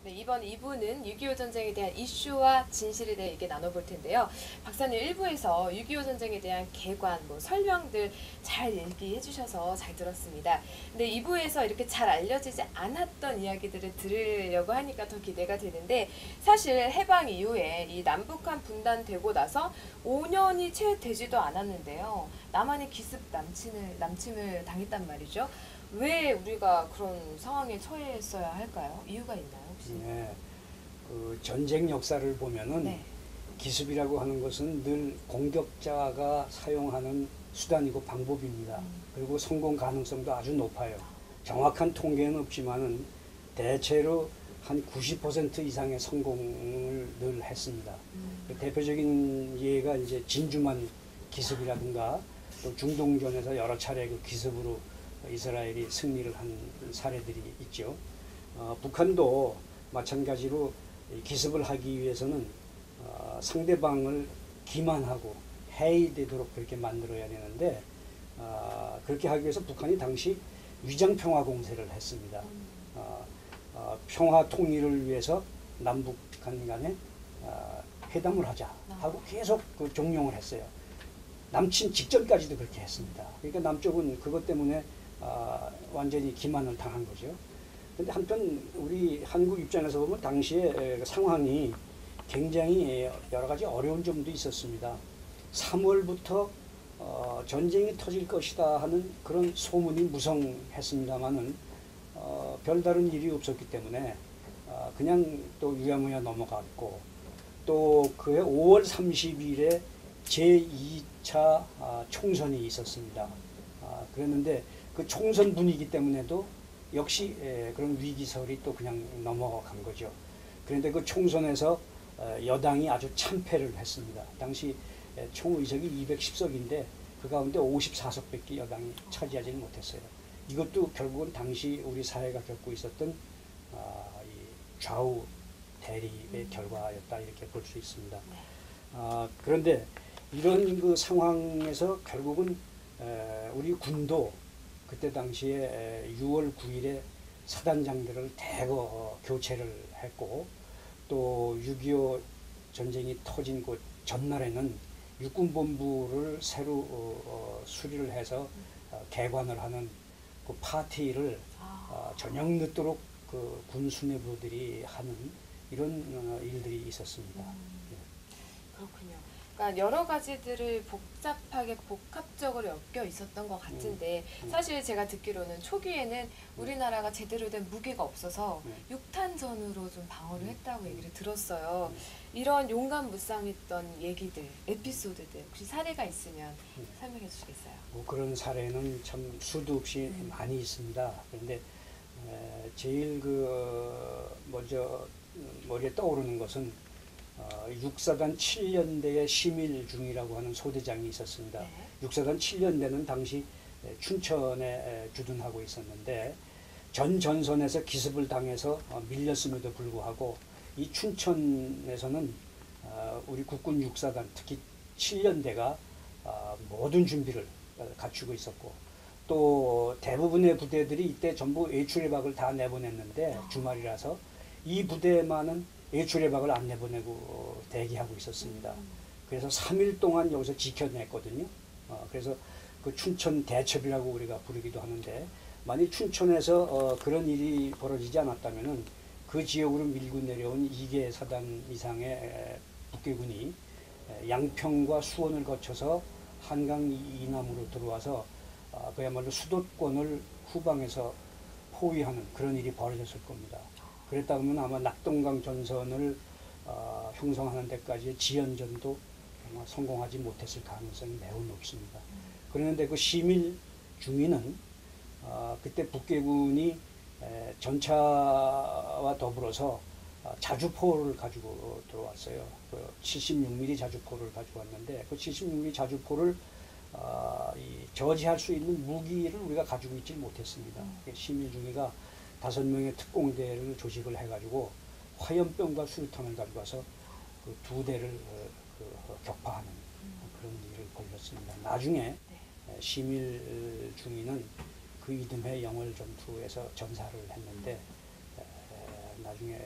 네, 이번 2부는 6.25 전쟁에 대한 이슈와 진실에 대해 얘기 나눠볼 텐데요. 박사님 1부에서 6.25 전쟁에 대한 개관, 설명들 잘 얘기해 주셔서 잘 들었습니다. 근데 2부에서 이렇게 잘 알려지지 않았던 이야기들을 들으려고 하니까 더 기대가 되는데, 사실 해방 이후에 이 남북한 분단되고 나서 5년이 채 되지도 않았는데요. 남한이 기습 남침을 당했단 말이죠. 왜 우리가 그런 상황에 처했어야 할까요? 이유가 있나요, 혹시? 네, 그 전쟁 역사를 보면은 네. 기습이라고 하는 것은 늘 공격자가 사용하는 수단이고 방법입니다. 그리고 성공 가능성도 아주 높아요. 정확한 통계는 없지만은 대체로 한 90% 이상의 성공을 늘 했습니다. 그 대표적인 예가 이제 진주만 기습이라든가 또 중동전에서 여러 차례 그 기습으로 이스라엘이 승리를 한 사례들이 있죠. 북한도 마찬가지로 기습을 하기 위해서는 상대방을 기만하고 해이되도록 그렇게 만들어야 되는데, 그렇게 하기 위해서 북한이 당시 위장평화 공세를 했습니다. 평화 통일을 위해서 남북한 간에 회담을 하자 하고 계속 그 종용을 했어요. 남친 직전까지도 그렇게 했습니다. 그러니까 남쪽은 그것 때문에 완전히 기만을 당한 거죠. 근데 한편 우리 한국 입장에서 보면 당시에 상황이 굉장히 여러 가지 어려운 점도 있었습니다. 3월부터 전쟁이 터질 것이다 하는 그런 소문이 무성했습니다만은 별다른 일이 없었기 때문에 그냥 또 유야무야 넘어갔고, 또 그해 5월 30일에 제2차 총선이 있었습니다. 그랬는데 그 총선 분위기 때문에도 역시 그런 위기설이 또 그냥 넘어간 거죠. 그런데 그 총선에서 여당이 아주 참패를 했습니다. 당시 총의석이 210석인데 그 가운데 54석밖에 여당이 차지하지 못했어요. 이것도 결국은 당시 우리 사회가 겪고 있었던 이 좌우 대립의 결과였다, 이렇게 볼 수 있습니다. 그런데 이런 그 상황에서 결국은 우리 군도 그때 당시에 6월 9일에 사단장들을 대거 교체를 했고, 또 6.25 전쟁이 터진 그 전날에는 육군본부를 새로 수리를 해서 개관을 하는 그 파티를 저녁 늦도록 그 군 수뇌부들이 하는 이런 일들이 있었습니다. 그렇군요. 그러니까 여러 가지들을 복잡하게 복합적으로 엮여 있었던 것 같은데, 사실 제가 듣기로는 초기에는 우리나라가 제대로 된 무기가 없어서 육탄전으로 좀 방어를 했다고 얘기를 들었어요. 이런 용감무쌍했던 얘기들, 에피소드들 혹시 사례가 있으면 설명해 주시겠어요? 뭐 그런 사례는 참 수도 없이 많이 있습니다. 그런데 제일 먼저 머리에 떠오르는 것은 육사단 7년대의 심일중이라고 하는 소대장이 있었습니다. 네. 육사단 7년대는 당시 춘천에 주둔하고 있었는데, 전 전선에서 기습을 당해서 밀렸음에도 불구하고 이 춘천에서는 우리 국군 육사단, 특히 7년대가 모든 준비를 갖추고 있었고, 또 대부분의 부대들이 이때 전부 외출해박을 다 내보냈는데, 주말이라서 이 부대만은 외출해박을 안 내보내고 대기하고 있었습니다. 그래서 3일 동안 여기서 지켜냈거든요. 그래서 그 춘천 대첩이라고 우리가 부르기도 하는데, 만약 춘천에서 그런 일이 벌어지지 않았다면은 그 지역으로 밀고 내려온 2개 사단 이상의 북괴군이 양평과 수원을 거쳐서 한강 이남으로 들어와서 그야말로 수도권을 후방에서 포위하는 그런 일이 벌어졌을 겁니다. 그랬다 보면 아마 낙동강 전선을 형성하는 데까지의 지연전도 아마 성공하지 못했을 가능성이 매우 높습니다. 그런데 그 심일 중위는 그때 북괴군이 전차와 더불어서 자주포를 가지고 들어왔어요. 그 76mm 자주포를 가지고 왔는데, 그 76mm 자주포를 저지할 수 있는 무기를 우리가 가지고 있지 못했습니다. 심일중위가 5명의 특공대를 조직을 해가지고 화염병과 수류탄을 가지고 와서 그 2대를 격파하는 그런 일을 벌였습니다. 나중에 심일중위는 그 이듬해 영월 전투에서 전사를 했는데, 나중에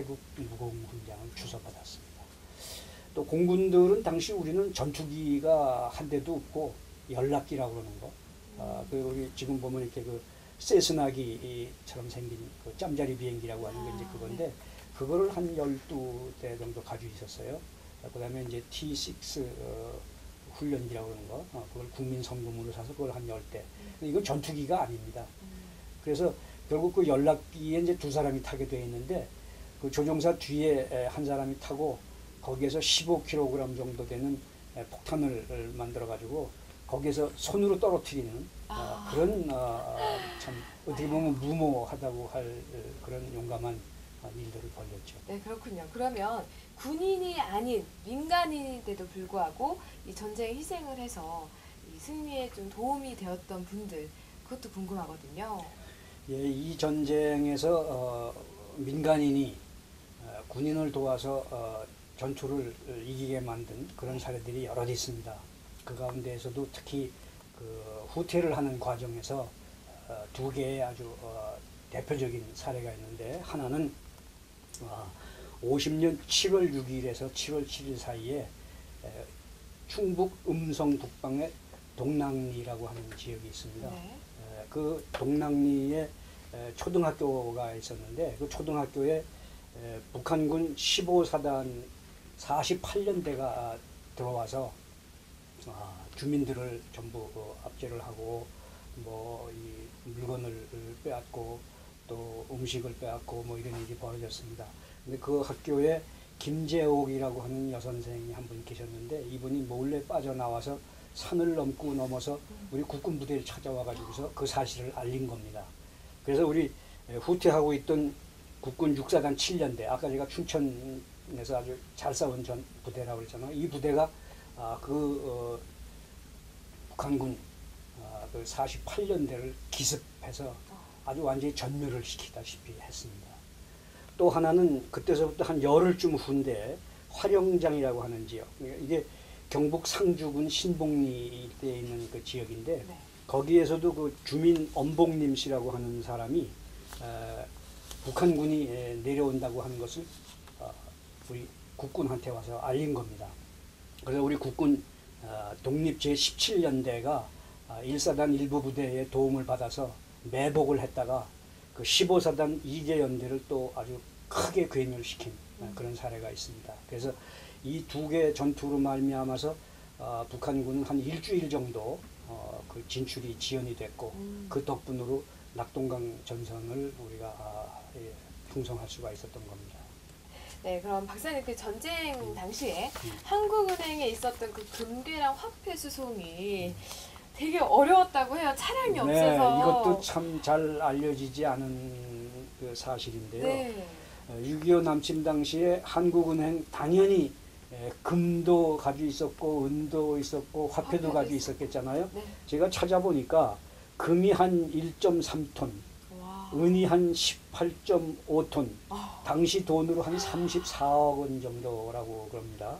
태국 무공훈장을 주서받았습니다. 또 공군들은 당시 우리는 전투기가 한 대도 없고 연락기라고 그러는 거. 그 우리 지금 보면 이렇게 그 세스나기처럼 생긴 그 짬짜리 비행기라고 하는 게 이제 그건데 네. 그거를 한 12대 정도 가지고 있었어요. 그다음에 이제 T6 훈련기라고 그러는 거. 그걸 국민 성금으로 사서 그걸 한 10대. 근데 이건 전투기가 아닙니다. 그래서 결국 그 연락기에 이제 두 사람이 타게 되어 있는데 그 조종사 뒤에 한 사람이 타고 거기에서 15kg 정도 되는 폭탄을 만들어 가지고 거기에서 손으로 떨어뜨리는 그런 참 어떻게 보면 무모하다고 할 그런 용감한 일들을 벌였죠. 네, 그렇군요. 그러면 군인이 아닌 민간인인데도 불구하고 이 전쟁에 희생을 해서 이 승리에 좀 도움이 되었던 분들, 그것도 궁금하거든요. 예, 이 전쟁에서 민간인이 군인을 도와서 전투를 이기게 만든 그런 사례들이 여럿 있습니다. 그 가운데에서도 특히 그 후퇴를 하는 과정에서 두 개의 아주 대표적인 사례가 있는데 하나는 50년 7월 6일에서 7월 7일 사이에 충북 음성 북방의 동랑리라고 하는 지역이 있습니다. 네. 그 동랑리에 초등학교가 있었는데 그 초등학교에 북한군 15사단 48년대가 들어와서 주민들을 전부 압제를 하고 뭐 이 물건을 빼앗고 또 음식을 빼앗고 뭐 이런 일이 벌어졌습니다. 근데 그 학교에 김재옥이라고 하는 여선생이 한 분 계셨는데 이분이 몰래 빠져나와서 산을 넘고 넘어서 우리 국군 부대를 찾아와 가지고서 그 사실을 알린 겁니다. 그래서 우리 후퇴하고 있던 국군 6사단 7년대 아까 제가 춘천에서 아주 잘 싸운 전 부대라고 그랬잖아요. 이 부대가 북한군 그 48년대를 기습해서 아주 완전히 전멸을 시키다시피 했습니다. 또 하나는 그때서부터 한 열흘쯤 후인데 화령장이라고 하는 지역, 이게 경북 상주군 신봉리 일대에 있는 그 지역인데 네. 거기에서도 그 주민 엄복림 씨라고 하는 사람이 북한군이 내려온다고 하는 것을 우리 국군한테 와서 알린 겁니다. 그래서 우리 국군 독립 제17년대가 1사단 일부 부대의 도움을 받아서 매복을 했다가 그 15사단 2개 연대를 또 아주 크게 괴멸시킨 그런 사례가 있습니다. 그래서 이 두 개 전투로 말미암아서 북한군은 한 일주일 정도 그 진출이 지연이 됐고 그 덕분으로 낙동강 전선을 우리가 형성할 수가 있었던 겁니다. 네, 그럼 박사님 그 전쟁 당시에 한국은행에 있었던 그 금괴랑 화폐 수송이 되게 어려웠다고 해요. 차량이 네, 없어서. 이것도 참 잘 알려지지 않은 그 사실인데요. 네. 6.25 남침 당시에 한국은행 당연히 금도 가지고 있었고 은도 있었고 화폐도 가지고 있었겠잖아요. 네. 제가 찾아보니까 금이 한 1.3톤, 와. 은이 한 18.5톤, 아, 당시 돈으로 한 34억 원 정도라고 그럽니다.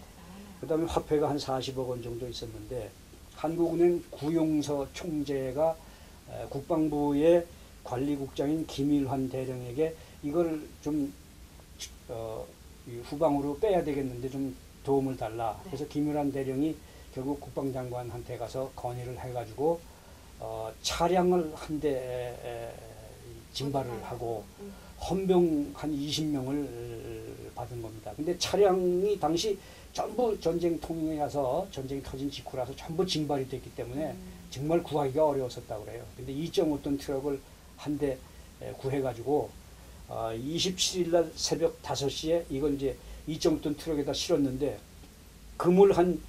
그 다음에 화폐가 한 40억 원 정도 있었는데 한국은행 구용서 총재가 국방부의 관리국장인 김일환 대령에게 이걸 좀 후방으로 빼야 되겠는데 좀 도움을 달라. 그래서 김일환 대령이 결국 국방장관한테 가서 건의를 해가지고 차량을 한 대 징발을 하고 헌병 한 20명을 받은 겁니다. 근데 차량이 당시 전부 전쟁 통행이라서 전쟁이 터진 직후라서 전부 징발이 됐기 때문에 정말 구하기가 어려웠었다고 그래요. 근데 2.5톤 트럭을 한 대 구해가지고 27일 날 새벽 5시에 이걸 이제 2.5톤 트럭에다 실었는데 금을 한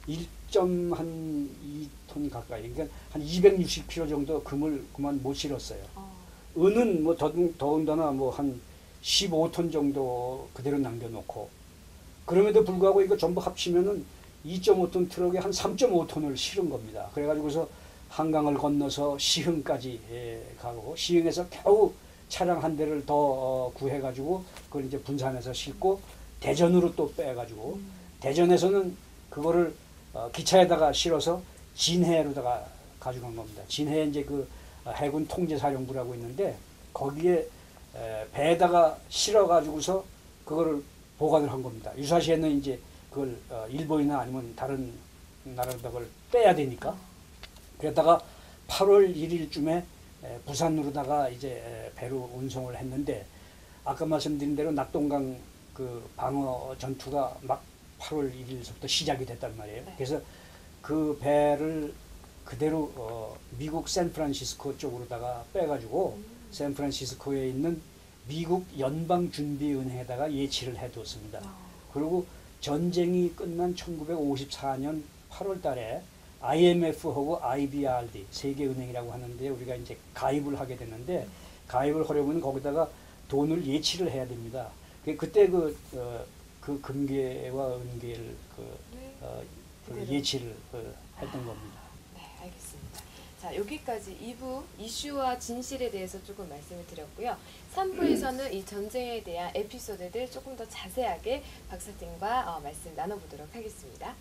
1.2톤 가까이, 그러니까 한 260kg 정도 금을 그만 못 실었어요. 은은 뭐 더군다나 뭐 한 15톤 정도 그대로 남겨놓고 그럼에도 불구하고 이거 전부 합치면은 2.5톤 트럭에 한 3.5톤을 실은 겁니다. 그래가지고서 한강을 건너서 시흥까지 가고 시흥에서 겨우 차량 한 대를 더 구해가지고 그걸 이제 분산해서 싣고 대전으로 또 빼가지고 대전에서는 그거를 기차에다가 실어서 진해로다가 가져간 겁니다. 진해에 이제 그 해군 통제사령부라고 있는데 거기에 배에다가 실어가지고서 그거를 보관을 한 겁니다. 유사시에는 이제 그걸 일본이나 아니면 다른 나라로 그걸 빼야 되니까. 그러다가 8월 1일쯤에 부산으로다가 이제 배로 운송을 했는데 아까 말씀드린 대로 낙동강 그 방어 전투가 막 8월 1일서부터 시작이 됐단 말이에요. 네. 그래서 그 배를 그대로 미국 샌프란시스코 쪽으로다가 빼가지고 샌프란시스코에 있는 미국 연방준비은행에다가 예치를 해두었습니다. 그리고 전쟁이 끝난 1954년 8월 달에 IMF하고 IBRD, 세계은행이라고 하는데 우리가 이제 가입을 하게 되는데 가입을 하려면 거기다가 돈을 예치를 해야 됩니다. 그때 그 금괴와 은괴를 그 예치를 했던 겁니다. 네, 알겠습니다. 자, 여기까지 2부 이슈와 진실에 대해서 조금 말씀을 드렸고요. 3부에서는 이 전쟁에 대한 에피소드들 조금 더 자세하게 박사님과 말씀 나눠보도록 하겠습니다.